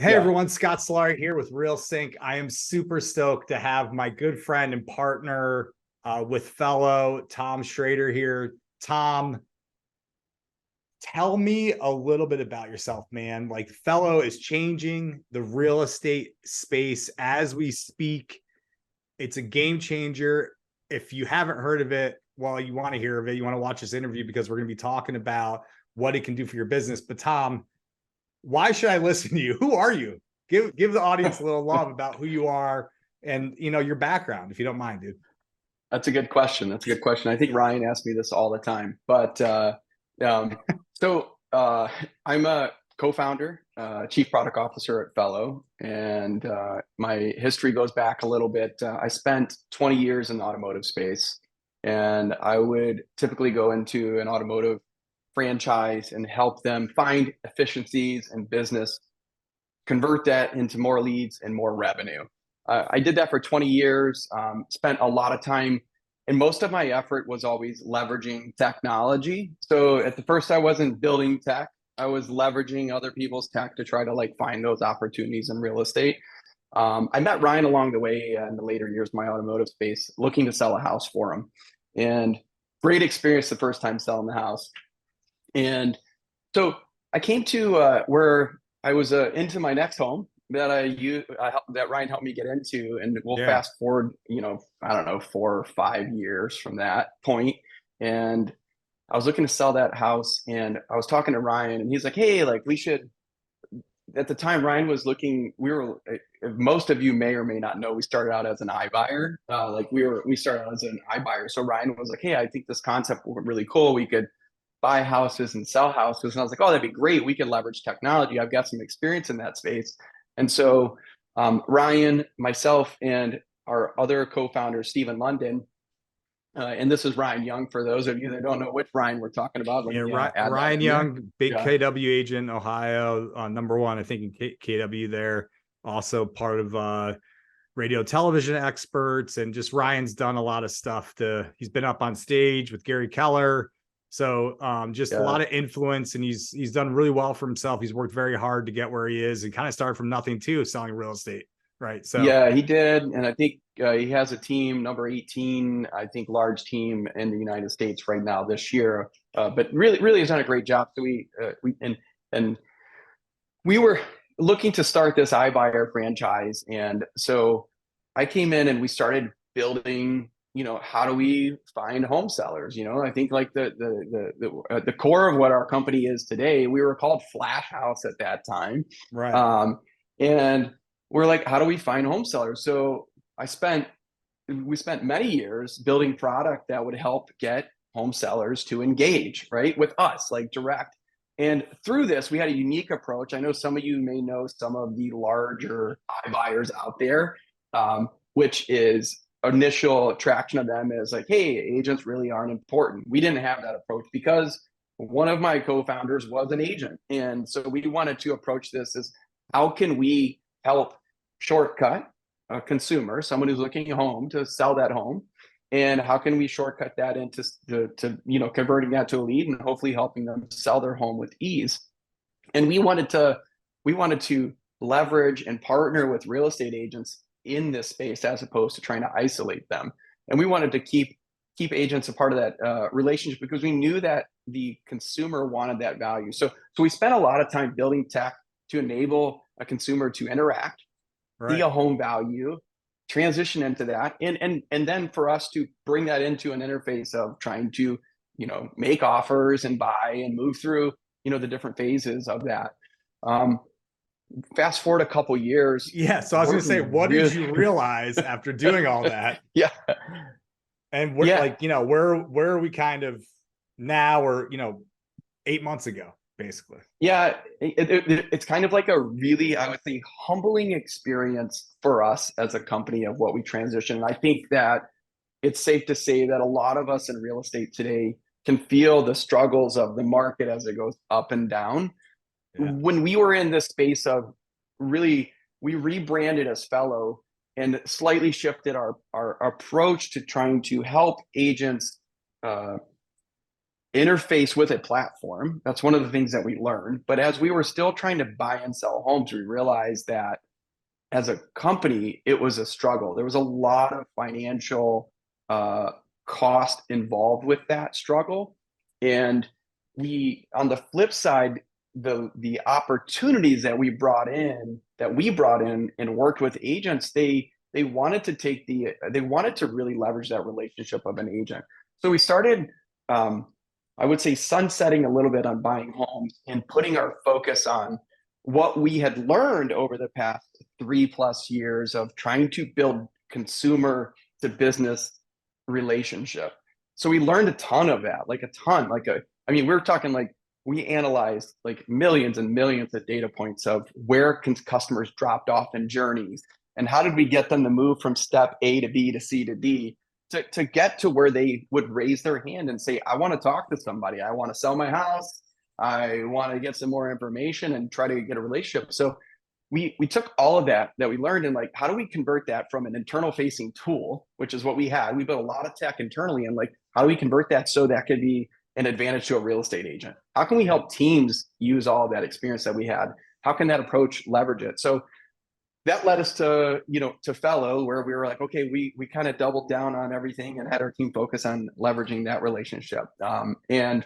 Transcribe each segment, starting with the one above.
Hey everyone, Scott Solari here with Real Synch. I am super stoked to have my good friend and partner with Fello, Tom Schrader here. Tom, tell me a little bit about yourself, man. Like Fello is changing the real estate space as we speak. It's a game changer. If you haven't heard of it, well, you want to hear of it, you want to watch this interview because we're going to be talking about what it can do for your business. But Tom, why should I listen to you? Who are you? Give the audience a little love about who you are and your background, if you don't mind, dude. That's a good question. I think Ryan asks me this all the time. But I'm a co-founder, chief product officer at Fello, and my history goes back a little bit. I spent 20 years in the automotive space, and I would typically go into an automotive franchise and help them find efficiencies in business, convert that into more leads and more revenue. I did that for 20 years, spent a lot of time, and most of my effort was always leveraging technology. So at the first, I wasn't building tech. I was leveraging other people's tech to try to find those opportunities in real estate. I met Ryan along the way in the later years of my automotive space, looking to sell a house for him. And great experience the first time selling the house. And so I came to where I was into my next home that Ryan helped me get into, and we'll fast forward, I don't know, 4 or 5 years from that point. And I was looking to sell that house, and I was talking to Ryan, and he's like, "Hey, we should." At the time, Ryan was looking. Most of you may or may not know, we started out as an iBuyer. We started out as an iBuyer. So Ryan was like, "Hey, I think this concept would be really cool. We could buy houses and sell houses." And I was like, "Oh, that'd be great. We could leverage technology. I've got some experience in that space." And so Ryan, myself, and our other co-founder, Stephen London, and this is Ryan Young, for those of you that don't know which Ryan we're talking about. Ryan Young, big KW agent, Ohio, #1, I think, in KW there. Also part of radio television experts, and just Ryan's done a lot of stuff. He's been up on stage with Gary Keller. So a lot of influence, and he's done really well for himself. He's worked very hard to get where he is, and kind of started from nothing too, selling real estate, right? So yeah, he did, and I think he has a team, number 18, I think, large team in the United States right now this year. But really has done a great job. So we were looking to start this iBuyer franchise, and so I came in and we started building. How do we find home sellers? I think the core of what our company is today, we were called Flash House at that time. Right. And we're like, how do we find home sellers? So we spent many years building product that would help get home sellers to engage, right, with us, direct. And through this, we had a unique approach. I know some of you may know some of the larger iBuyers out there, which is initial attraction of them is hey, agents really aren't important. We didn't have that approach because one of my co-founders was an agent. And so we wanted to approach this as, how can we help shortcut a consumer, someone who's looking at home, to sell that home? And how can we shortcut that into converting that to a lead and hopefully helping them sell their home with ease? And we wanted to leverage and partner with real estate agents in this space as opposed to trying to isolate them. And we wanted to keep agents a part of that relationship because we knew that the consumer wanted that value. So we spent a lot of time building tech to enable a consumer to interact, see a home value, transition into that, and then for us to bring that into an interface of trying to make offers and buy and move through the different phases of that. Fast forward a couple years. Yeah. So I was going to say, what did you realize after doing all that? Yeah. And where are we kind of now, or 8 months ago, basically? Yeah, it's kind of like a really, I would say, humbling experience for us as a company of what we transitioned. And I think that it's safe to say that a lot of us in real estate today can feel the struggles of the market as it goes up and down. Yeah. When we were in this space of we rebranded as Fello and slightly shifted our approach to trying to help agents interface with a platform. That's one of the things that we learned. But as we were still trying to buy and sell homes, we realized that as a company, it was a struggle. There was a lot of financial cost involved with that struggle. And we, on the flip side, the opportunities that we brought in and worked with agents, they wanted to really leverage that relationship of an agent. So we started, I would say, sunsetting a little bit on buying homes and putting our focus on what we had learned over the past 3+ years of trying to build consumer to business relationship. So we learned a ton of that, like a ton. I mean, we're talking like we analyzed like millions and millions of data points of where customers dropped off in journeys and how did we get them to move from step A to B to C to D to get to where they would raise their hand and say, I want to talk to somebody. I want to sell my house. I want to get some more information and try to get a relationship. So we took all of that we learned and like, how do we convert that from an internal facing tool, which is what we had. We built a lot of tech internally, and like, how do we convert that so that could be an advantage to a real estate agent? How can we help teams use all of that experience that we had? How can that approach leverage it? So that led us to, to Fello, where we were like, okay, we kind of doubled down on everything and had our team focus on leveraging that relationship. And,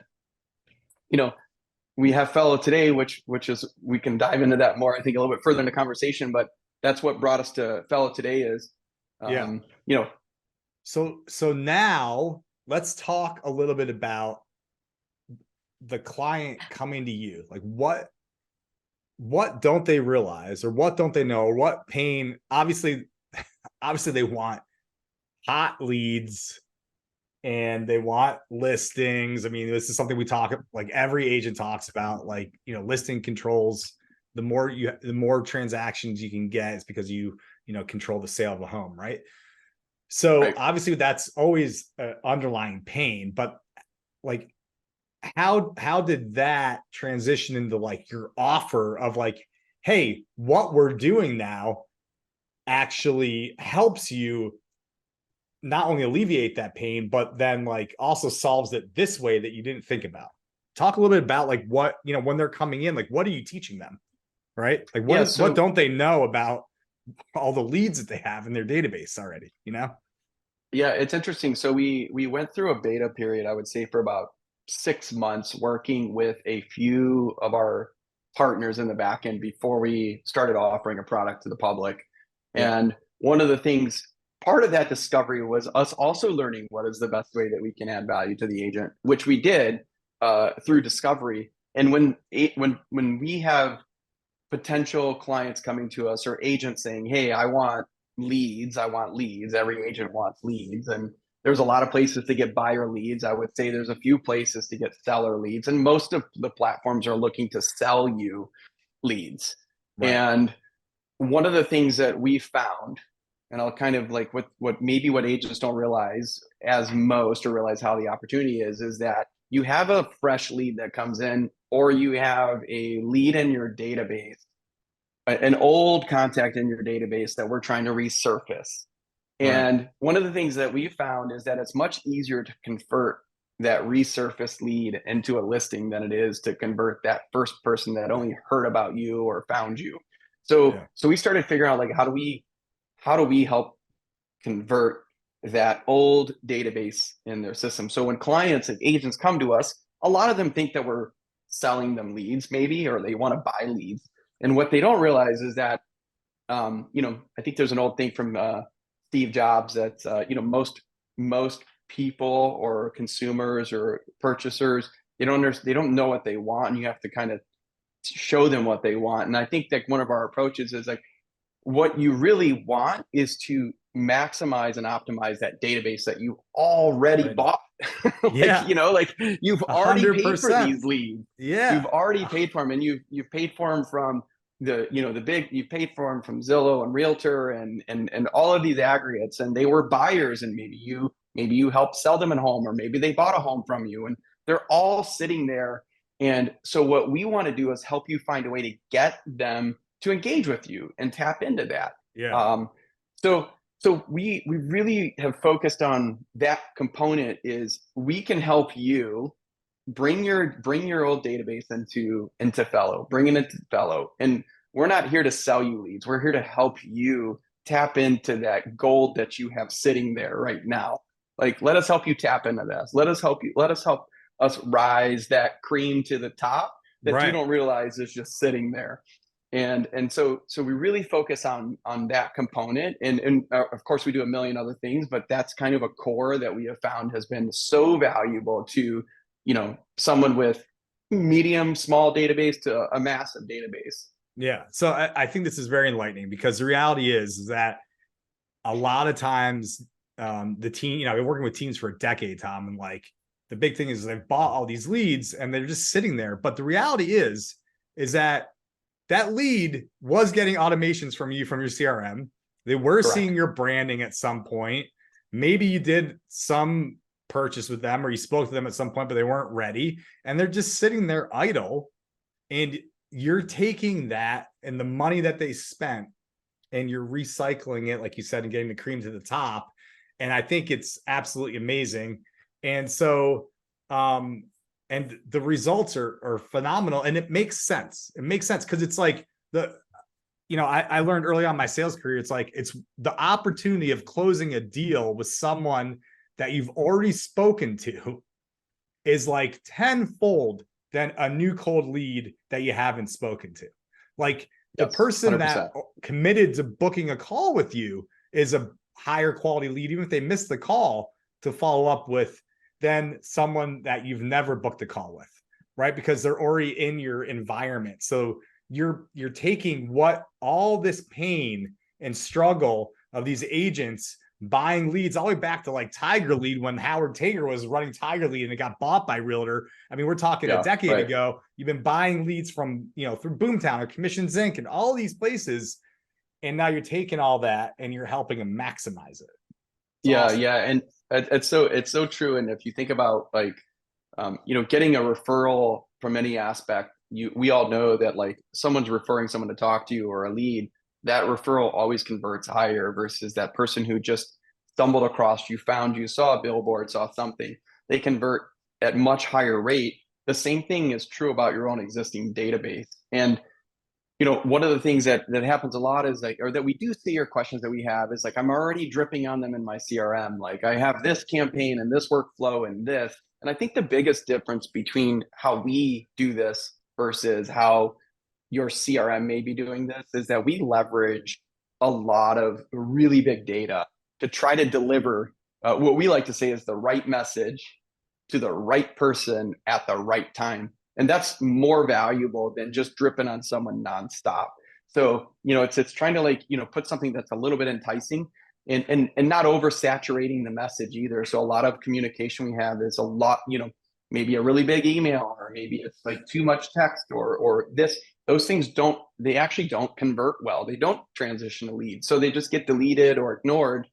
we have Fello today, which is, we can dive into that more, I think, a little bit further in the conversation, but that's what brought us to Fello today is, So now let's talk a little bit about the client coming to you. Like what don't they realize, or what don't they know, or what pain? Obviously they want hot leads and they want listings. I mean, this is something we talk, like every agent talks about, like, listing controls. The more transactions you can get, it's because you control the sale of a home, right? So right. Obviously that's always underlying pain, but like, how did that transition into like your offer of like, hey, what we're doing now actually helps you not only alleviate that pain, but then like also solves it this way that you didn't think about? Talk a little bit about like what, when they're coming in, like, what are you teaching them? Right? Like what don't they know about all the leads that they have in their database already, Yeah, it's interesting. So we went through a beta period, I would say, for about 6 months, working with a few of our partners in the back end before we started offering a product to the public. Yeah. And one of the things, part of that discovery was us also learning what is the best way that we can add value to the agent, which we did through discovery. And when we have potential clients coming to us or agents saying, hey, I want leads. Every agent wants leads. And there's a lot of places to get buyer leads. I would say there's a few places to get seller leads. And most of the platforms are looking to sell you leads. Right. And one of the things that we found, and I'll kind of like what agents don't realize as most, or realize how the opportunity is that you have a fresh lead that comes in, or you have a lead in your database, an old contact in your database that we're trying to resurface. And one of the things that we found is that it's much easier to convert that resurfaced lead into a listing than it is to convert that first person that only heard about you or found you. So we started figuring out like, how do we help convert that old database in their system? So when clients and agents come to us, a lot of them think that we're selling them leads maybe, or they want to buy leads. And what they don't realize is that, I think there's an old thing from Steve Jobs that, most people or consumers or purchasers, they don't know what they want, and you have to kind of show them what they want. And I think that one of our approaches is like, what you really want is to maximize and optimize that database that you already bought. You've already 100%. Paid for these leads. Yeah. You've already paid for them, and you've paid for them from you've paid for them from Zillow and Realtor and all of these aggregates, and they were buyers, and maybe you helped sell them a home, or maybe they bought a home from you, and they're all sitting there. And so what we want to do is help you find a way to get them to engage with you and tap into that. Yeah. So we really have focused on that component. Is we can help you bring your old database into Fello, bring it into Fello. And we're not here to sell you leads. We're here to help you tap into that gold that you have sitting there right now. Like, let us help you tap into this. Let us help us rise that cream to the top that you Right. don't realize is just sitting there. And so we really focus on that component, and of course we do a million other things, but that's kind of a core that we have found has been so valuable to, someone with medium small database to a massive database. Yeah. So I think this is very enlightening, because the reality is that a lot of times the team, I've been working with teams for a decade, Tom, and like the big thing is they've bought all these leads and they're just sitting there. But the reality is that lead was getting automations from you from your CRM. They were Correct. seeing your branding at some point. Maybe you did some purchase with them or you spoke to them at some point, but they weren't ready. And they're just sitting there idle. And you're taking that and the money that they spent and you're recycling it, like you said, and getting the cream to the top. And I think it's absolutely amazing. And so, and the results are phenomenal, and it makes sense. It makes sense because it's like I learned early on in my sales career, it's like it's the opportunity of closing a deal with someone that you've already spoken to is like tenfold than a new cold lead that you haven't spoken to. Like the Yes, person 100%. that committed to booking a call with you is a higher quality lead, even if they missed the call to follow up with, than someone that you've never booked a call with, right? Because they're already in your environment. So you're taking what all this pain and struggle of these agents buying leads all the way back to like Tiger Lead, when Howard Tager was running Tiger Lead and it got bought by Realtor. I mean, we're talking a decade ago. You've been buying leads from, through Boomtown or Commissions Inc. and all these places. And now you're taking all that and you're helping them maximize it. It's awesome. Yeah. And it's so true. And if you think about like, getting a referral from any aspect, we all know that like someone's referring someone to talk to you or a lead, that referral always converts higher versus that person who just stumbled across you, found you, saw a billboard, saw something. They convert at much higher rate. The same thing is true about your own existing database. And one of the things that happens a lot is like, or that we do see, or questions that we have is like, I'm already dripping on them in my CRM. Like I have this campaign and this workflow and this. And I think the biggest difference between how we do this versus how your CRM may be doing this is that we leverage a lot of really big data to try to deliver what we like to say is the right message to the right person at the right time. And that's more valuable than just dripping on someone nonstop. So, it's trying to like, put something that's a little bit enticing and not oversaturating the message either. So a lot of communication we have is a lot, maybe a really big email, or maybe it's like too much text or this, those things they actually don't convert well. They don't transition to leads. So they just get deleted or ignored.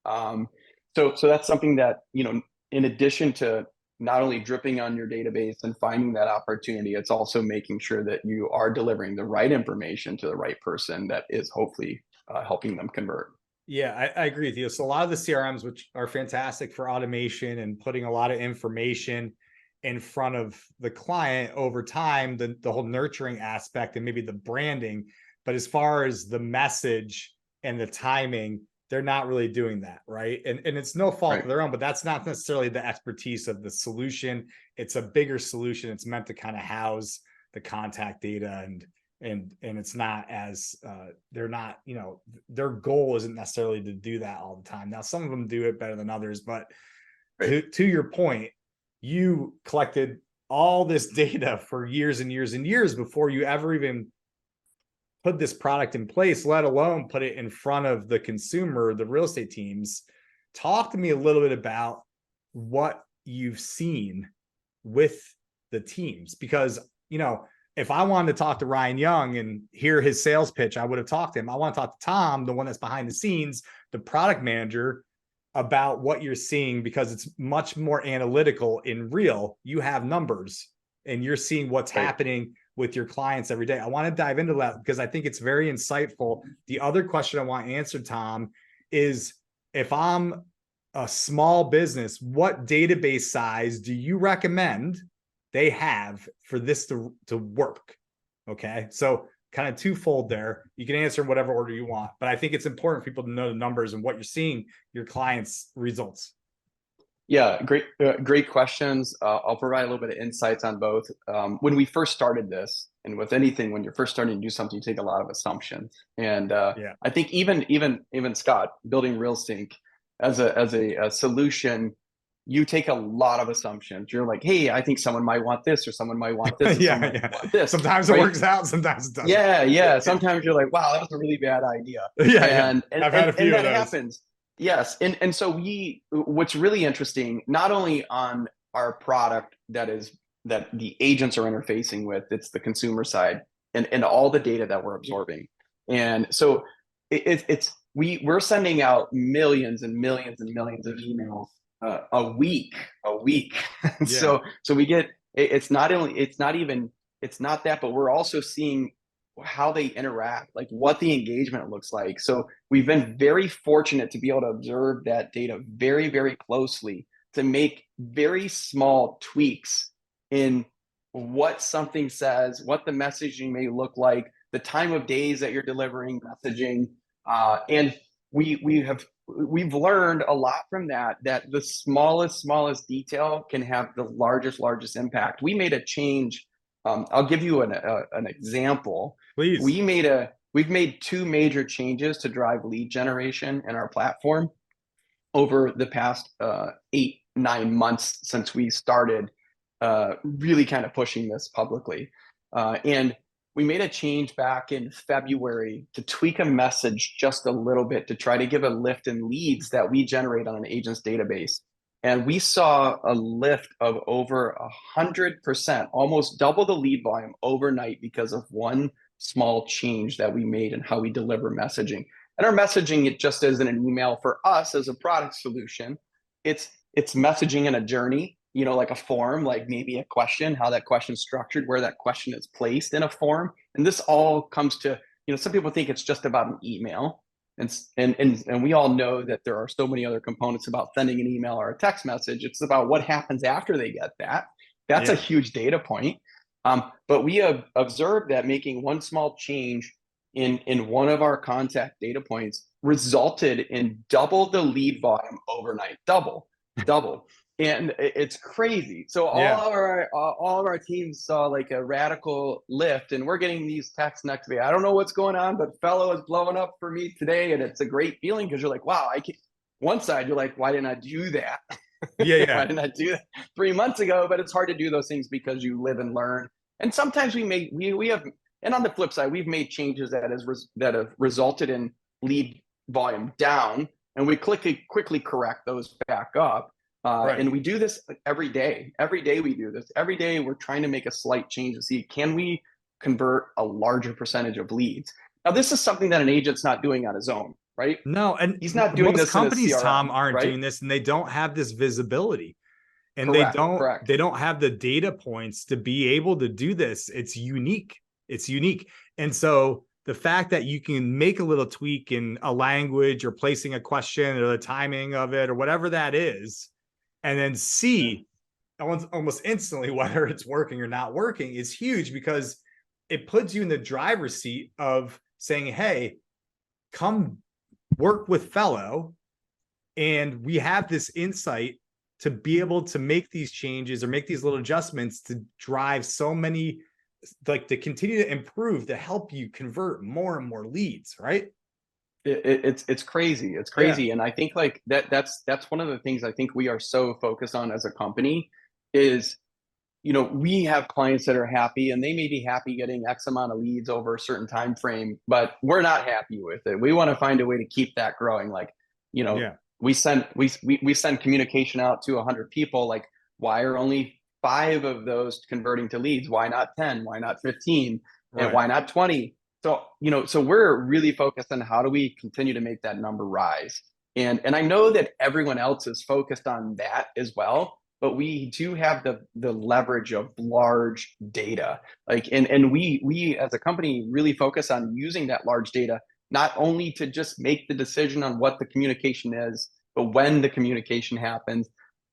So that's something that, in addition to not only dripping on your database and finding that opportunity, it's also making sure that you are delivering the right information to the right person that is hopefully helping them convert. Yeah, I agree with you. So a lot of the CRMs, which are fantastic for automation and putting a lot of information in front of the client over time, the whole nurturing aspect and maybe the branding. But as far as the message and the timing, they're not really doing that, right? And it's no fault of their own, but that's not necessarily the expertise of the solution. It's a bigger solution. It's meant to kind of house the contact data, and it's not as they're not, their goal isn't necessarily to do that all the time. Now, some of them do it better than others, but to your point, you collected all this data for years and years and years before you ever even put this product in place, let alone put it in front of the consumer, the real estate teams. Talk to me a little bit about what you've seen with the teams, because, if I wanted to talk to Ryan Young and hear his sales pitch, I would have talked to him. I want to talk to Tom, the one that's behind the scenes, the product manager, about what you're seeing, because it's much more analytical in real. You have numbers and you're seeing what's happening with your clients every day. I want to dive into that because I think it's very insightful. The other question I want answered, Tom, is if I'm a small business, what database size do you recommend they have for this to work. Okay. So kind of twofold there. You can answer in whatever order you want, but I think it's important for people to know the numbers and what you're seeing your clients' results. Yeah, great questions. I'll provide a little bit of insights on both. When we first started this, and with anything, when you're first starting to do something, you take a lot of assumptions. And Yeah. I think even Scott building Realsynch as a solution, you take a lot of assumptions. You're like, hey, I think someone might want this, or someone might want this, or someone might want this. Sometimes it right? works out, sometimes it doesn't. Yeah. Sometimes you're like, wow, that was a really bad idea. Yeah. And I've had a few that of those. happens. Yes. And so what's really interesting, not only on our product that the agents are interfacing with, it's the consumer side and all the data that we're absorbing. And so we're sending out millions and millions and millions of emails a week. Yeah. So we get, it's not that, but we're also seeing how they interact, like what the engagement looks like. So we've been very fortunate to be able to observe that data very, very closely to make very small tweaks in what something says, what the messaging may look like, the time of days that you're delivering messaging. And we've learned a lot from that the smallest detail can have the largest impact. We made a change. I'll give you an example. Please. We've made two major changes to drive lead generation in our platform over the past 8-9 months since we started really kind of pushing this publicly. And we made a change back in February to tweak a message just a little bit to try to give a lift in leads that we generate on an agent's database. And we saw a lift of over 100%, almost double the lead volume overnight because of one small change that we made in how we deliver messaging. And our messaging, it just isn't an email for us as a product solution. It's messaging in a journey, like a form, like maybe a question, how that question is structured, where that question is placed in a form. And this all comes to, some people think it's just about an email. And we all know that there are so many other components about sending an email or a text message. It's about what happens after they get that. That's a huge data point. But we have observed that making one small change in one of our contact data points resulted in double the lead volume overnight. Double. And it's crazy. So all of our teams saw like a radical lift, and we're getting these texts next day. I don't know what's going on, but Fello is blowing up for me today, and it's a great feeling because you're like, wow, one side you're like, why didn't I do that? Yeah. Why didn't I do that 3 months ago? But it's hard to do those things because you live and learn. And sometimes we have, and on the flip side, we've made changes that have resulted in lead volume down, and we quickly correct those back up. And we do this every day. Every day we do this. Every day we're trying to make a slight change to see, can we convert a larger percentage of leads? Now, this is something that an agent's not doing on his own, right? No, and he's not doing this. Companies, CRM, Tom, aren't right? doing this, and they don't have this visibility, and Correct. they don't have the data points to be able to do this. It's unique. And so the fact that you can make a little tweak in a language or placing a question or the timing of it or whatever that is, and then see almost instantly whether it's working or not working is huge, because it puts you in the driver's seat of saying, hey, come work with Fello, and we have this insight to be able to make these changes or make these little adjustments to drive so many, like, to continue to improve, to help you convert more and more leads, right? It's crazy. It's crazy. Yeah. And I think like that's one of the things I think we are so focused on as a company is, we have clients that are happy, and they may be happy getting X amount of leads over a certain time frame, but we're not happy with it. We want to find a way to keep that growing. Like, we send communication out to 100 people. Like, why are only 5 of those converting to leads? Why not 10? Why not 15? Right. And why not 20? So, so we're really focused on how do we continue to make that number rise. And I know that everyone else is focused on that as well, but we do have the leverage of large data. Like, and we as a company really focus on using that large data, not only to just make the decision on what the communication is, but when the communication happens,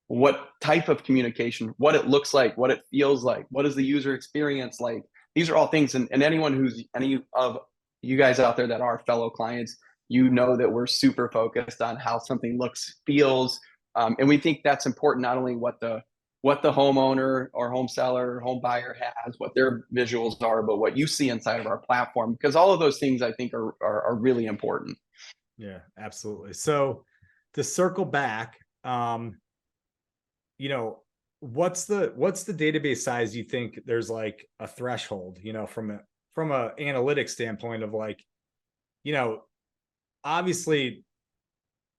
what type of communication, what it looks like, what it feels like, what is the user experience like. These are all things, and anyone who's any of you guys out there that are Fello clients, you know that we're super focused on how something looks, feels, and we think that's important. Not only what the homeowner or home seller or home buyer has, what their visuals are, but what you see inside of our platform, because all of those things I think are really important. Yeah, absolutely. So to circle back, you know, what's the database size you think there's like a threshold, you know, from a analytics standpoint of like, you know, obviously,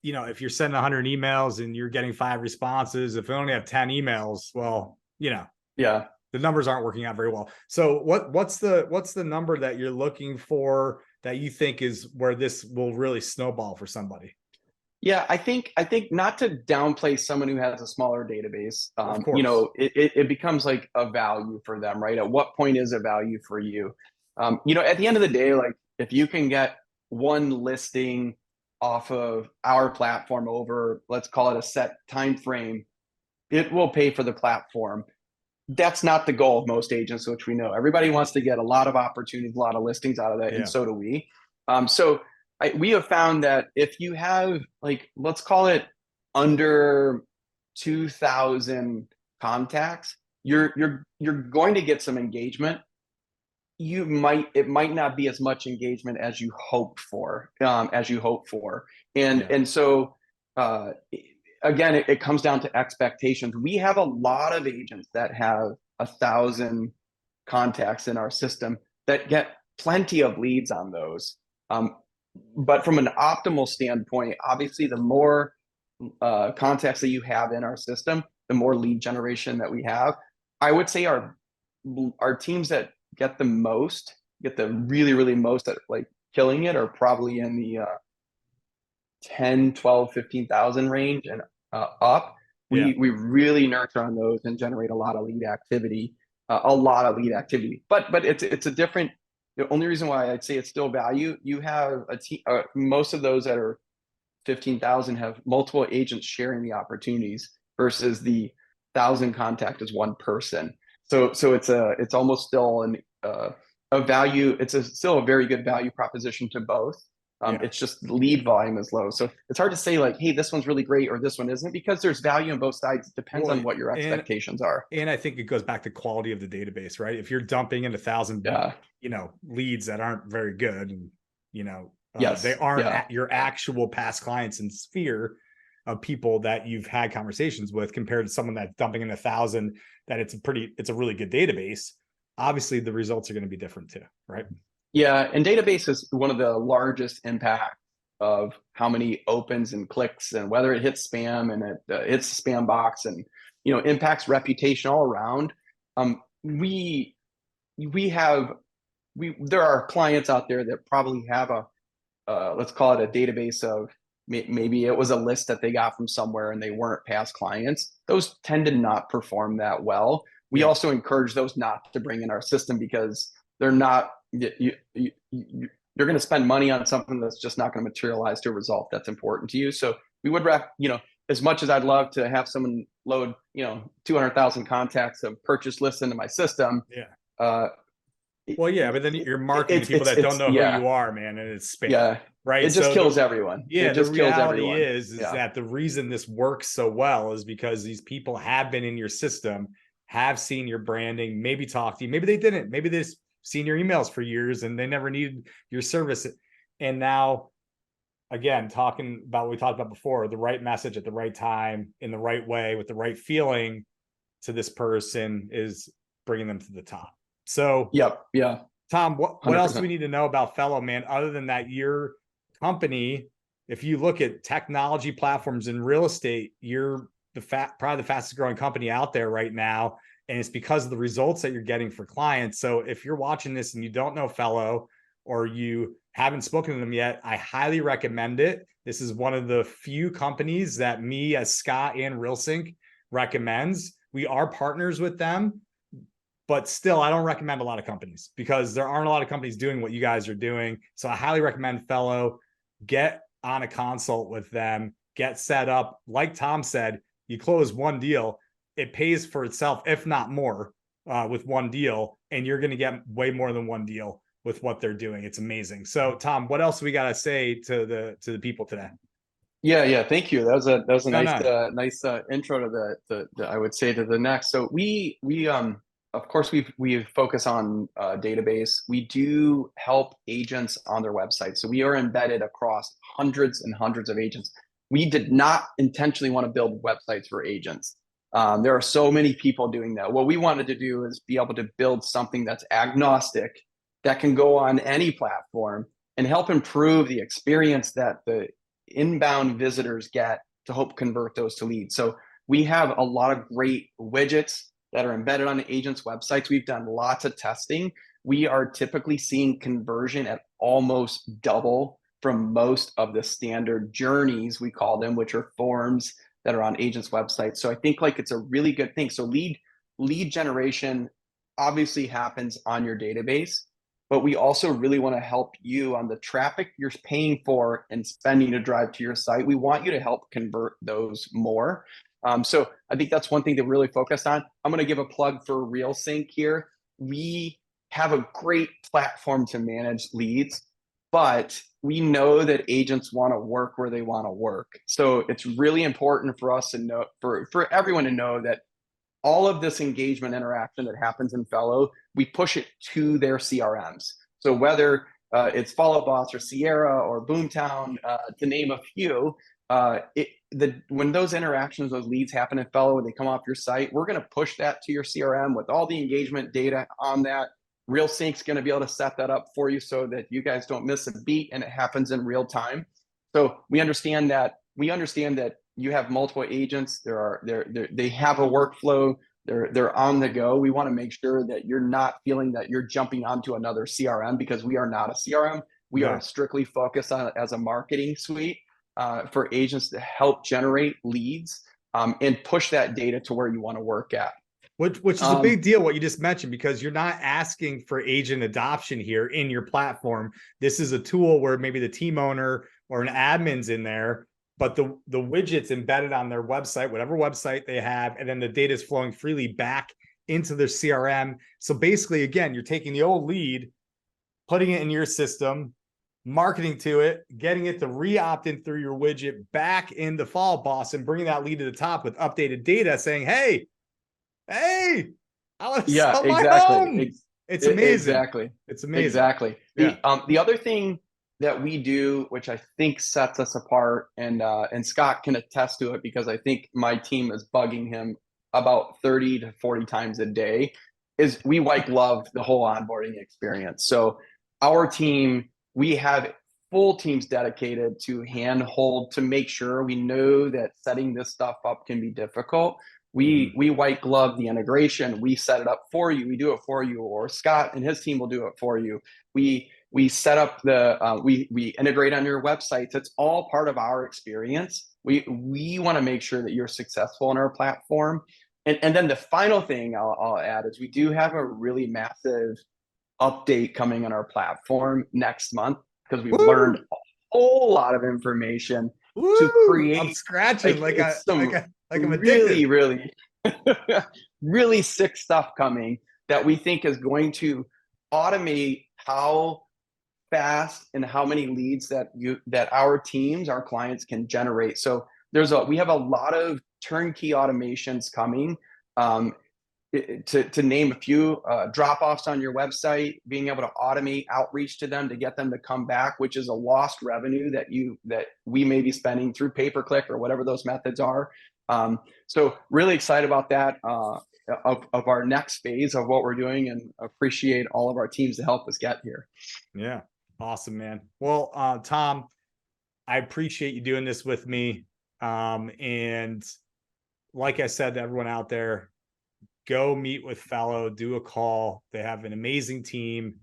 you know, if you're sending 100 emails and you're getting 5 responses, if we only have 10 emails, well, you know, Yeah. the numbers aren't working out very well. So what's the number that you're looking for that you think is where this will really snowball for somebody? Yeah, I think not to downplay someone who has a smaller database. Of You course. know, it becomes like a value for them, right? At what point is it value for you? You know, at the end of the day, like if you can get one listing off of our platform over, let's call it a set time frame, it will pay for the platform. That's not the goal of most agents, which we know. Everybody wants to get a lot of opportunities, a lot of listings out of that, and Yeah. so do we. So we have found that if you have, like, let's call it under 2,000 contacts, you're going to get some engagement. It might not be as much engagement as you hoped for, and Yeah. so uh, again, it comes down to expectations. We have a lot of agents that have 1,000 contacts in our system that get plenty of leads on those. But from an optimal standpoint, obviously, the more contacts that you have in our system, the more lead generation that we have. I would say our teams that get the really, really most at like killing it are probably in the 10, 12, 15,000 range and up. Yeah. We really nurture on those and generate a lot of lead activity, But it's a different. The only reason why I'd say it's still value, you have a team. Most of those that are 15,000 have multiple agents sharing the opportunities versus the 1,000 contact is one person. So it's almost still a value. Still a very good value proposition to both. Yeah. It's just the lead volume is low. So it's hard to say like, hey, this one's really great or this one isn't, because there's value on both sides. It depends Well, on what your expectations are. and I think it goes back to quality of the database, right? If you're dumping in 1,000, Yeah. you know, leads that aren't very good, and you know, they Yes. aren't Yeah. your actual past clients and sphere of people that you've had conversations with, compared to someone that's dumping in 1,000, that it's a really good database. Obviously, the results are going to be different too, right? Yeah, and database is one of the largest impact of how many opens and clicks and whether it hits spam and it hits the spam box and impacts reputation all around. We have there are clients out there that probably have a let's call it a database of maybe it was a list that they got from somewhere and they weren't past clients. Those tend to not perform that well. We Yeah. also encourage those not to bring in our system because they're not you're going to spend money on something that's just not going to materialize to a result that's important to you. So we would as much as I'd love to have someone load 200,000 contacts of purchase lists into my system. Yeah. Well, yeah, but then you're marketing to people that don't know who you are, man, and it's spam. Yeah. Right. It just kills everyone. Yeah. It just the kills reality everyone. is that the reason this works so well is because these people have been in your system, have seen your branding, maybe talked to you. Maybe they didn't. Maybe they've seen your emails for years and they never needed your service. And now, again, talking about what we talked about before, the right message at the right time, in the right way, with the right feeling to this person is bringing them to the top. So, yep. Yeah. Tom, what 100%. else do we need to know about Fello, man? Other than that, your company, if you look at technology platforms in real estate, you're probably the fastest growing company out there right now. And it's because of the results that you're getting for clients. So if you're watching this and you don't know Fello, or you haven't spoken to them yet, I highly recommend it. This is one of the few companies that me as Scott and Realsynch recommends. We are partners with them, but still, I don't recommend a lot of companies because there aren't a lot of companies doing what you guys are doing. So I highly recommend Fello. Get on a consult with them, get set up. Like Tom said, you close one deal, it pays for itself, if not more, with one deal, and you're going to get way more than one deal with what they're doing. It's amazing. So Tom, what else we got to say to the people today? Yeah. Thank you. That was a No, nice no. nice intro to the I would say to the next. So we of course we focus on database. We do help agents on their website. So we are embedded across hundreds and hundreds of agents. We did not intentionally want to build websites for agents. There are so many people doing that. What we wanted to do is be able to build something that's agnostic, that can go on any platform and help improve the experience that the inbound visitors get to help convert those to leads. So we have a lot of great widgets that are embedded on agents' websites. We've done lots of testing. We are typically seeing conversion at almost double from most of the standard journeys, we call them, which are forms that are on agents' websites. So I think like it's a really good thing. So lead generation obviously happens on your database, but we also really want to help you on the traffic you're paying for and spending to drive to your site. We want you to help convert those more. So I think that's one thing to really focus on. I'm going to give a plug for Realsynch here. We have a great platform to manage leads, but we know that agents want to work where they want to work. So it's really important for us to know, for everyone to know that all of this engagement interaction that happens in Fello, we push it to their CRMs. So whether it's Follow Boss or Sierra or Boomtown, to name a few, when those interactions, those leads happen in Fello, when they come off your site, we're going to push that to your CRM with all the engagement data on that. Realsynch's going to be able to set that up for you so that you guys don't miss a beat and it happens in real time. So we understand that you have multiple agents. They have a workflow. They're on the go. We want to make sure that you're not feeling that you're jumping onto another CRM, because we are not a CRM. We are strictly focused on it as a marketing suite for agents to help generate leads and push that data to where you want to work at. Which is a big deal, what you just mentioned, because you're not asking for agent adoption here in your platform. This is a tool where maybe the team owner or an admin's in there, but the widget's embedded on their website, whatever website they have, and then the data is flowing freely back into their CRM. So basically, again, you're taking the old lead, putting it in your system, marketing to it, getting it to re-opt in through your widget back into Follow Boss, and bringing that lead to the top with updated data saying, hey, I want to sell my home. It's amazing. Exactly. It's amazing. Exactly. The other thing that we do, which I think sets us apart, and Scott can attest to it, because I think my team is bugging him about 30 to 40 times a day, is we white glove the whole onboarding experience. So our team, we have full teams dedicated to handhold, to make sure. We know that setting this stuff up can be difficult. We white glove the integration. We set it up for you. We do it for you, or Scott and his team will do it for you. We set up we integrate on your websites. It's all part of our experience. We want to make sure that you're successful on our platform. And then the final thing I'll add is we do have a really massive update coming on our platform next month, because we've learned a whole lot of information to create. I'm scratching like I'm really, addicted. really, really sick stuff coming that we think is going to automate how fast and how many leads that our teams, our clients, can generate. So we have a lot of turnkey automations coming. To name a few, drop-offs on your website, being able to automate outreach to them to get them to come back, which is a lost revenue that we may be spending through pay-per-click or whatever those methods are. So really excited about that, of our next phase of what we're doing, and appreciate all of our teams to help us get here. Yeah. Awesome, man. Well, Tom, I appreciate you doing this with me. And like I said to everyone out there, go meet with Fello, do a call. They have an amazing team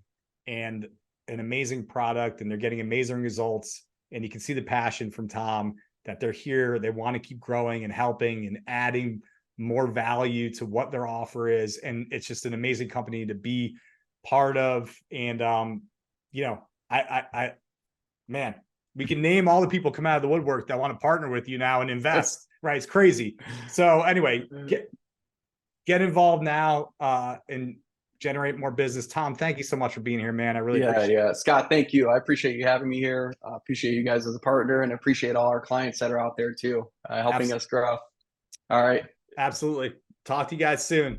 and an amazing product, and they're getting amazing results. And you can see the passion from Tom, that they're here. They want to keep growing and helping and adding more value to what their offer is. And it's just an amazing company to be part of. And, man, we can name all the people come out of the woodwork that want to partner with you now and invest, right? It's crazy. So anyway, get involved now and generate more business. Tom, thank you so much for being here, man. I really appreciate it. Yeah. Scott, thank you. I appreciate you having me here. Appreciate you guys as a partner, and appreciate all our clients that are out there too, helping us grow. All right. Absolutely. Talk to you guys soon.